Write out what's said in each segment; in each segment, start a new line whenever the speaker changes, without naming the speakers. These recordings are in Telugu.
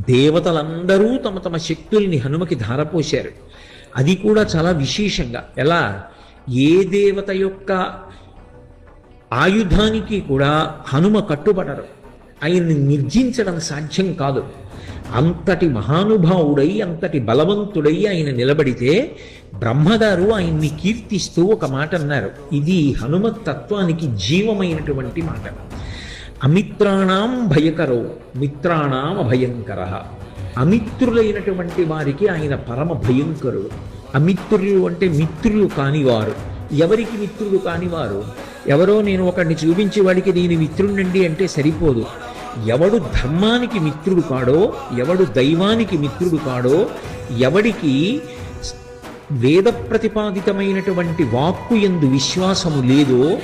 దేవతలందరూ తమ తమ శక్తుల్ని హనుమకి ధారపోశారు. అది కూడా చాలా విశేషంగా. ఎలా? ఏ దేవత యొక్క ఆయుధానికి కూడా హనుమ కట్టుబడరు. ఆయన్ని నిర్జించడం సాధ్యం కాదు. అంతటి మహానుభావుడై, అంతటి బలవంతుడై ఆయన నిలబడితే బ్రహ్మగారు ఆయన్ని కీర్తిస్తూ ఒక మాట అన్నారు. ఇది హనుమత్ తత్వానికి జీవమైనటువంటి మాట. అమిత్రాణం భయకరో మిత్రాణం అభయంకర. అమిత్రులైనటువంటి వారికి ఆయన పరమ భయంకరుడు. అమిత్రులు అంటే మిత్రులు కానివారు. ఎవరికి మిత్రులు కానివారు? ఎవరో నేను ఒకడిని చూపించి వాడికి నేను మిత్రుడండి అంటే సరిపోదు. ఎవడు ధర్మానికి మిత్రుడు కాడో, ఎవడు దైవానికి మిత్రుడు కాడో, ఎవడికి వేద ప్రతిపాదితమైనటువంటి వాక్కు యందు విశ్వాసము లేదో,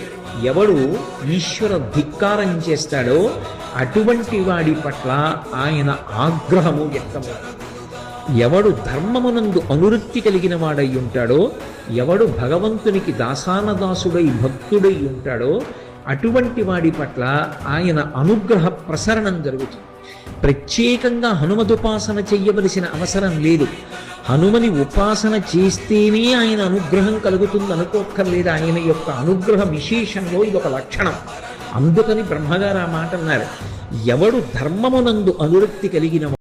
ఎవడు ఈశ్వర ధిక్కారం చేస్తాడో అటువంటి వాడి పట్ల ఆయన ఆగ్రహము వ్యక్తమవుతుంది. ఎవడు ధర్మమునందు అనురక్తి కలిగిన వాడై ఉంటాడో, ఎవడు భగవంతునికి దాసానదాసుడై భక్తుడై ఉంటాడో అటువంటి వాడి పట్ల ఆయన అనుగ్రహ ప్రసరణం జరుగుతుంది. ప్రత్యేకంగా హనుమదుపాసన చెయ్యవలసిన అవసరం లేదు. హనుమని ఉపాసన చేస్తేనే ఆయన అనుగ్రహం కలుగుతుంది అనుకోక్కర్లేదు. ఆయన యొక్క అనుగ్రహ విశేషంలో ఇది ఒక లక్షణం. అందుకని బ్రహ్మగారు ఆ మాట అన్నారు. ఎవడు ధర్మమునందు అనురక్తి కలిగిన